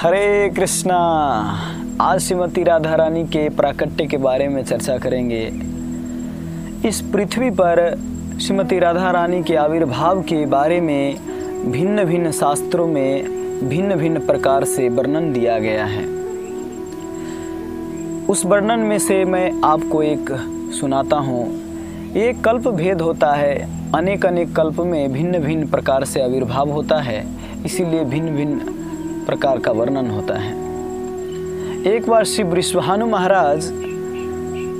हरे कृष्णा। आज श्रीमती राधा रानी के प्राकट्य के बारे में चर्चा करेंगे। इस पृथ्वी पर श्रीमती राधा रानी के आविर्भाव के बारे में भिन्न भिन्न शास्त्रों में भिन्न भिन्न प्रकार से वर्णन दिया गया है। उस वर्णन में से मैं आपको एक सुनाता हूँ। एक कल्प भेद होता है, अनेक अनेक कल्प में भिन्न भिन्न प्रकार से आविर्भाव होता है, इसीलिए भिन्न भिन्न प्रकार का वर्णन होता है। एक बार श्री वृषभानु महाराज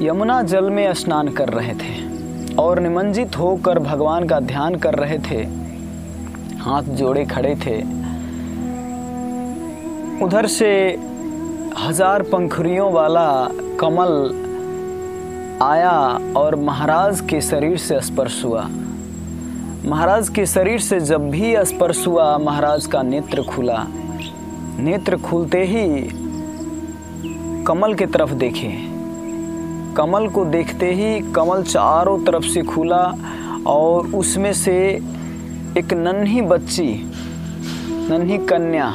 यमुना जल में स्नान कर रहे थे और निमज्जित होकर भगवान का ध्यान कर रहे थे, हाथ जोड़े खड़े थे। उधर से 1000 पंखुड़ियों वाला कमल आया और महाराज के शरीर से स्पर्श हुआ। महाराज के शरीर से जब भी स्पर्श हुआ, महाराज का नेत्र खुला। नेत्र खुलते ही कमल की तरफ देखे। कमल को देखते ही कमल चारों तरफ से खुला और उसमें से एक नन्ही बच्ची, नन्ही कन्या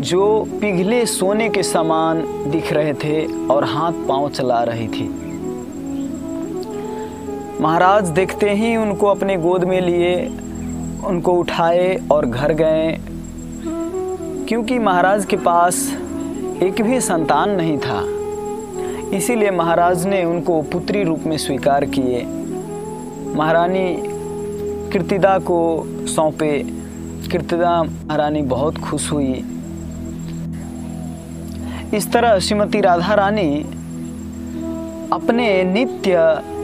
जो पिघले सोने के समान दिख रहे थे और हाथ पांव चला रही थी। महाराज देखते ही उनको अपने गोद में लिए, उनको उठाए और घर गए, क्योंकि महाराज के पास एक भी संतान नहीं था। इसीलिए महाराज ने उनको पुत्री रूप में स्वीकार किए। महारानी कीर्तिदा को सौंपे। कीर्तिदा महारानी बहुत खुश हुई। इस तरह श्रीमती राधा रानी अपने नित्य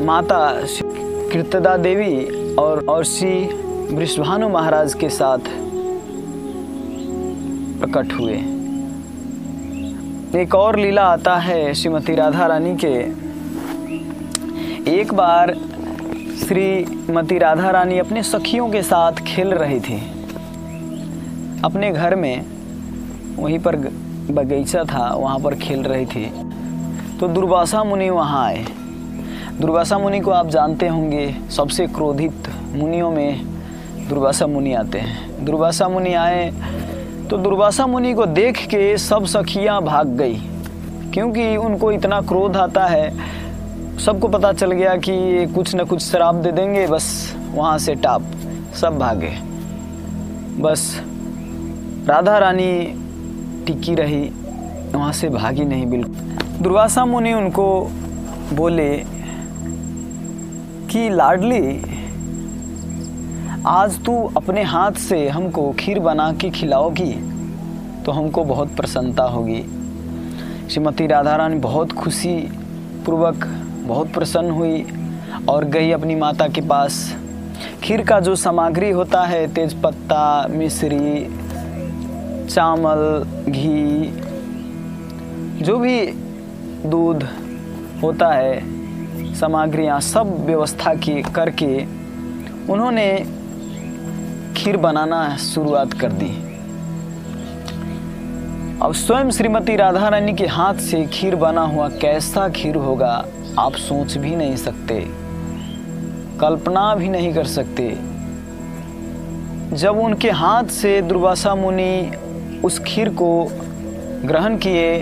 माता कीर्तिदा देवी और श्री वृषभानु महाराज के साथ प्रकट हुए। एक और लीला आता है श्रीमती राधा रानी के। एक बार श्रीमती राधा रानी अपने सखियों के साथ खेल रही थी अपने घर में। वहीं पर बगीचा था, वहाँ पर खेल रही थी तो दुर्वासा मुनि वहाँ आए। दुर्वासा मुनि को आप जानते होंगे, सबसे क्रोधित मुनियों में दुर्वासा मुनि आते हैं। दुर्वासा मुनि आए तो दुर्वासा मुनि को देख के सब सखियां भाग गई, क्योंकि उनको इतना क्रोध आता है। सबको पता चल गया कि ये कुछ न कुछ शराब दे देंगे, बस वहाँ से टाप सब भागे। बस राधा रानी टिकी रही, वहाँ से भागी नहीं बिल्कुल। दुर्वासा मुनि उनको बोले कि लाडली, आज तू अपने हाथ से हमको खीर बना के खिलाओगी तो हमको बहुत प्रसन्नता होगी। श्रीमती राधा रानी बहुत खुशी पूर्वक बहुत प्रसन्न हुई और गई अपनी माता के पास। खीर का जो सामग्री होता है, तेजपत्ता, मिश्री, चावल, घी, जो भी दूध होता है, सामग्रियाँ सब व्यवस्था की करके उन्होंने खीर बनाना शुरुआत कर दी। अब स्वयं श्रीमती राधा रानी के हाथ से खीर बना हुआ कैसा खीर होगा आप सोच भी नहीं सकते, कल्पना भी नहीं कर सकते। जब उनके हाथ से दुर्वासा मुनि उस खीर को ग्रहण किए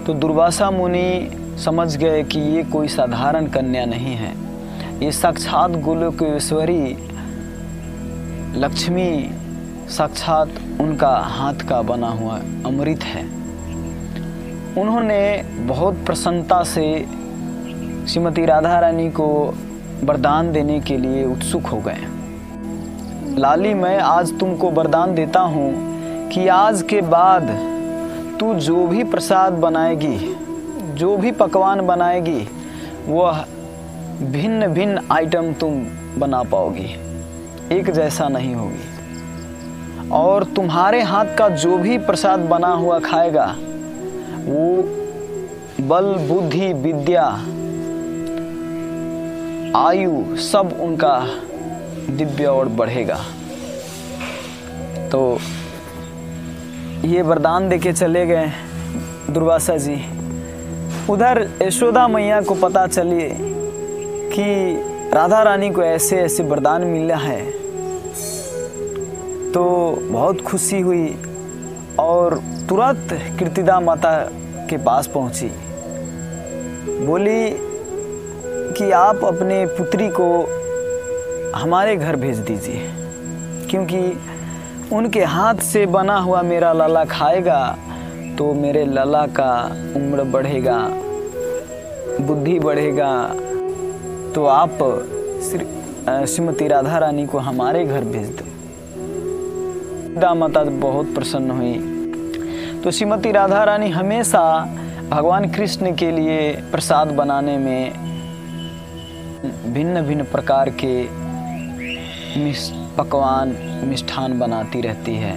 तो दुर्वासा मुनि समझ गए कि ये कोई साधारण कन्या नहीं है, ये साक्षात गोलोकेश्वरी लक्ष्मी, साक्षात उनका हाथ का बना हुआ अमृत है। उन्होंने बहुत प्रसन्नता से श्रीमती राधा रानी को वरदान देने के लिए उत्सुक हो गए। लाली, मैं आज तुमको वरदान देता हूँ कि आज के बाद तू जो भी प्रसाद बनाएगी, जो भी पकवान बनाएगी, वह भिन्न भिन्न आइटम तुम बना पाओगी, एक जैसा नहीं होगी। और तुम्हारे हाथ का जो भी प्रसाद बना हुआ खाएगा वो बल, बुद्धि, विद्या, आयु सब उनका दिव्य और बढ़ेगा। तो ये वरदान देके चले गए दुर्वासा जी। उधर यशोदा मैया को पता चली कि राधा रानी को ऐसे ऐसे वरदान मिला है तो बहुत खुशी हुई और तुरंत कीर्तिदा माता के पास पहुंची। बोली कि आप अपने पुत्री को हमारे घर भेज दीजिए, क्योंकि उनके हाथ से बना हुआ मेरा लला खाएगा तो मेरे लला का उम्र बढ़ेगा, बुद्धि बढ़ेगा। तो आप श्रीमती राधा रानी को हमारे घर भेज दो। कीर्तिदा माता बहुत प्रसन्न हुई। तो श्रीमती राधा रानी हमेशा भगवान कृष्ण के लिए प्रसाद बनाने में भिन्न भिन्न प्रकार के पकवान मिष्ठान बनाती रहती है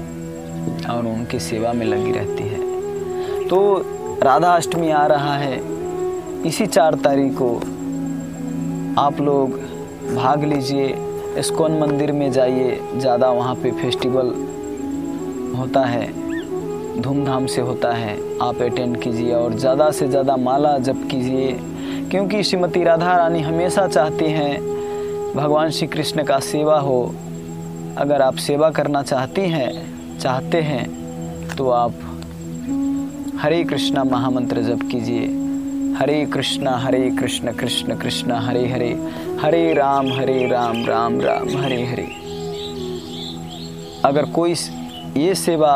और उनकी सेवा में लगी रहती है। तो राधा अष्टमी आ रहा है, इसी 4 तारीख को आप लोग भाग लीजिए, इस्कॉन मंदिर में जाइए। ज़्यादा वहाँ पे फेस्टिवल होता है, धूमधाम से होता है, आप अटेंड कीजिए और ज़्यादा से ज़्यादा माला जप कीजिए, क्योंकि श्रीमती राधा रानी हमेशा चाहती हैं भगवान श्री कृष्ण का सेवा हो। अगर आप सेवा करना चाहते हैं तो आप हरे कृष्णा महामंत्र जप कीजिए। हरे कृष्णा कृष्ण कृष्ण हरे हरे, हरे राम राम राम हरे हरे। अगर कोई ये सेवा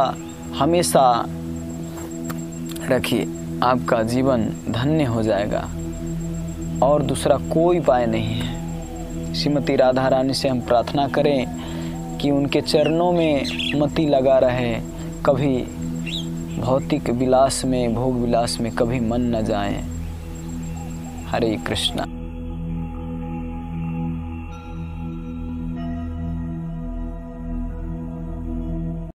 हमेशा रखिए, आपका जीवन धन्य हो जाएगा और दूसरा कोई उपाय नहीं है। श्रीमती राधा रानी से हम प्रार्थना करें कि उनके चरणों में मति लगा रहे, कभी भौतिक विलास में, भोग विलास में कभी मन न जाए। हरे कृष्णा।